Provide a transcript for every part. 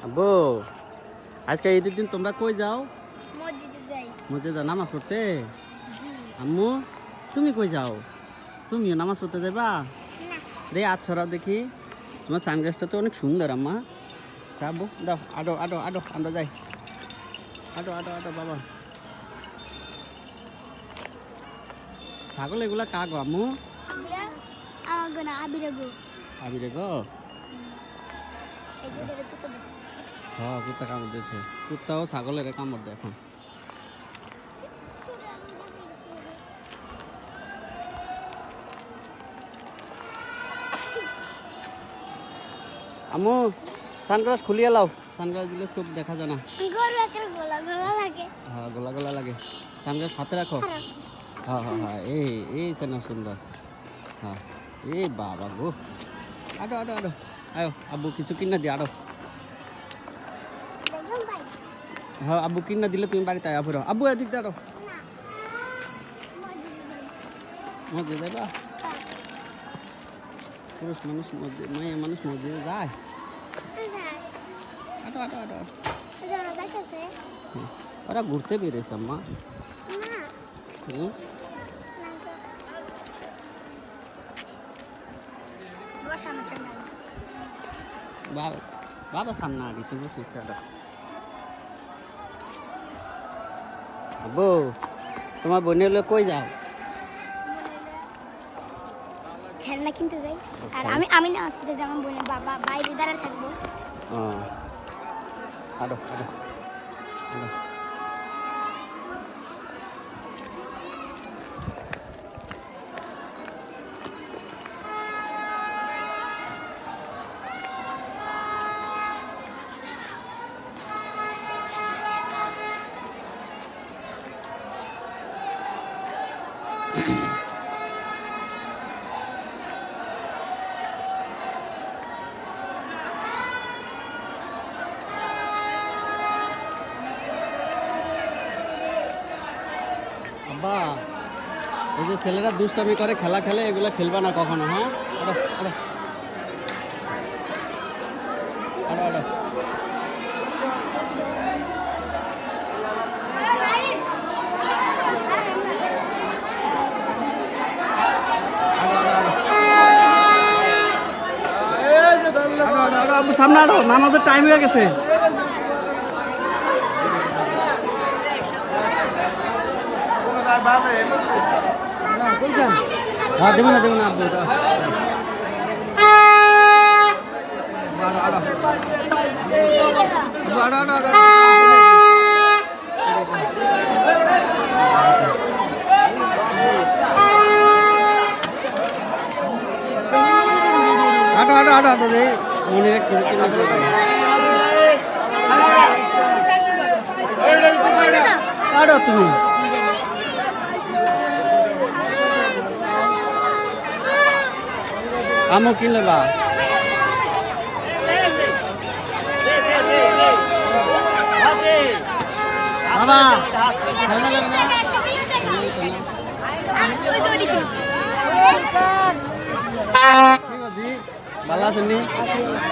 আব্বু আজকে ঈদের দিন তোমরা কই যাও? মসজিদে যাই। মসজিদে যাও নামাজ পড়তে? জি। আম্মু তুমি কই যাও? তুমিও নামাজ পড়তে যাবা? না। রে আচ্ছরাও দেখি, তোমার সানগ্লাসটা তো অনেক সুন্দর আম্মা। আব্বু দাও, আডো আডো আডো আমরা যাই, আডো আডো আডো বাবা। ছাগল এগুলা কাগো আম্মু? আবিরা আমাগো না আবিরা গো। আবিরে গো? এই যে এর পুতো দিছে। হ্যাঁ কুত্তা কামড় দিয়েছে, কুত্তাও ছাগলের কামড় দেয় এখন। আম্মু সানগ্লাস খুলিয়ে লাও, সানগ্লাস দিলে চোখ দেখা যায় না। গরু একটা গোলা গোলা লাগে। হ্যাঁ গোলা গোলা লাগে, সানগ্লাস হাতে রাখো। হ্যাঁ হ্যাঁ হ্যাঁ এই না সুন্দর। হ্যাঁ এই বাবা গো, আডো আডো আডো আয়ো আব্বু কিছু কিনা দি আডো। দেখুন ভাই। হ্যাঁ আব্বু কিনা দিলে তুমি বাড়িতে আয়া ফেরো। আব্বু এদিক দিয়ে আডো। না। মসজিদে যাবা? পুরুষ মানুষ মসজিদ, মেয়ে মানুষ মসজিদে যায়? আডো আডো আডো। ওরা ঘুরতে বেরিয়েছে আম্মা। হুম বাবা সামনে আগে তুমি শুয়েছে আডো। আব্বু তোমার বোনের লোক কই যাও? খেলনা কিনতে যাই। আর আমি না আসতে যেমন বোনের বাবা বাইরে দাঁড়ায় থাকবো। আডো আডো আডো। আব্বা এই যে ছেলেরা দুষ্টামি করে খেলা খেলে, এগুলো খেলবা না কখনো। হ্যাঁ আডো আডো আডো আডো। আব্বু সামনে আরো, নামাজের টাইম হয়ে গেছে। হ্যাঁ দেবো না আব্বু। আটো আটো আটো আটো দে মনে আটো তুমি। আমও কিনলে বা বাবা ভালো আছেন নি?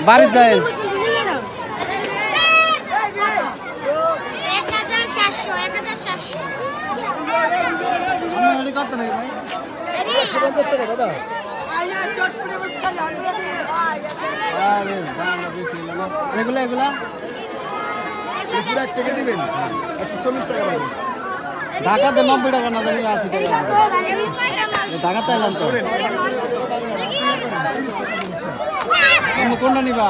বাড়ি যায় 1700 কত নাকি ভাই? আরে দাম বেশি হলো না। এগুলা এগুলা ঢাকাতে 90 টাকা না জানি 80 টাকা। ঢাকাতে এলাম তো। তুমি কোনটা নিবা?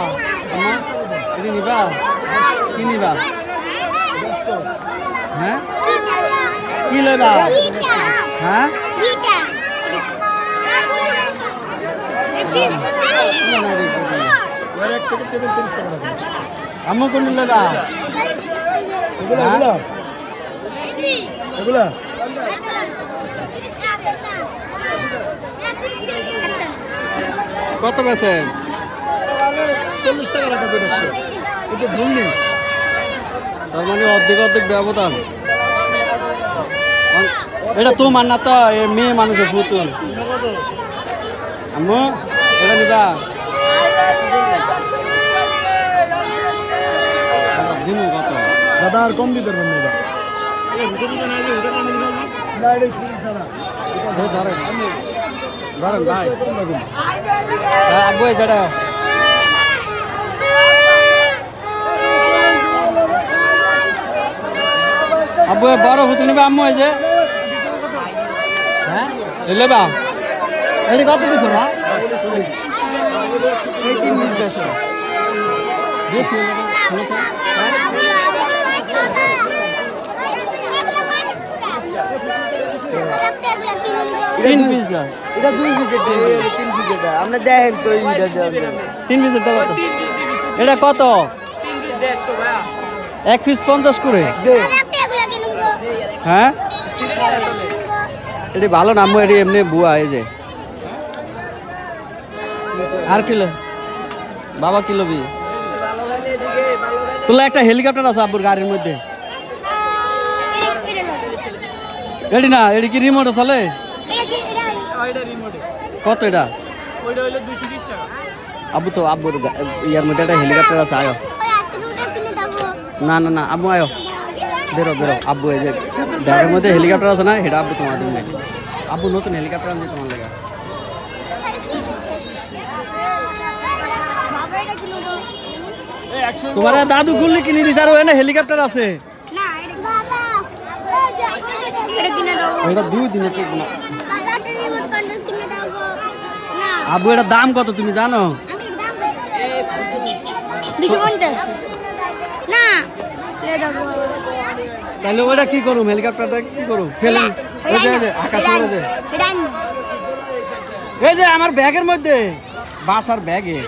এটি নিবা? কি নিবা? হ্যাঁ কি লইবা? হ্যাঁ আম্মু কোন লইবা? এগুলা কত বেছেন? 40 টাকা রাখা তো 100 কিন্তু ভুল নেই। তার মানে অর্ধেক ব্যবধান। এটা তোমার না তো, মেয়ে মানুষের পুতুল। আম্মু এটা নিবা? দাদা আর কম দিতে পারবেন না এবার। না, এটা সিরিজ ছাড়া। সে ধরেন ধরেন ভাই হ্যাঁ, আব্বু এই সেটা আব্বু এ বড় হুতি নিবে আম্মু এই যে হ্যাঁ এলে বা এটি কত দিছো না এই 3 পিস বেশি বেশি হলো না সমস্যা হ্যাঁ 3 পিস যা এটা 2 পিসের 3 পিসের আপনি দেখেন তো এই 3 পিসের টাকা কত এটা কত 1 পিস 50 করে হ্যাঁ এটি ভালো নাম এটি এমনি বুয়া এই যে আর কিলো বাবা কিলো বি তোলা একটা হেলিকপ্টার আছে আব্বুর গাড়ির মধ্যে এটি না এটি কি রিমোটে চলে কত এটা আব্বু তো আব্বুর ইয়ার মধ্যে একটা হেলিকপ্টার আছে আয়ো না না না আব্বু আয়ো বেরো বেরো আব্বু এই যে ব্যাগের মধ্যে হেলিকপ্টার আছে না সেটা আব্বু তোমার জন্য আব্বু নতুন হেলিকপ্টার আনছে তোমার লেগে তোমার দাদু গুল্লি কিনে দিছে আর ওখানে হেলিকপ্টার আছে এটা 2 দিনে তো আব্বু এটার দাম কত তুমি জানো 250 না তাহলে ওটা কি করুম হেলিকপ্টারটা কি করুম ফেলে ওই যে আকাশে ওই যে এই যে আমার ব্যাগের মধ্যে বাসার ব্যাগে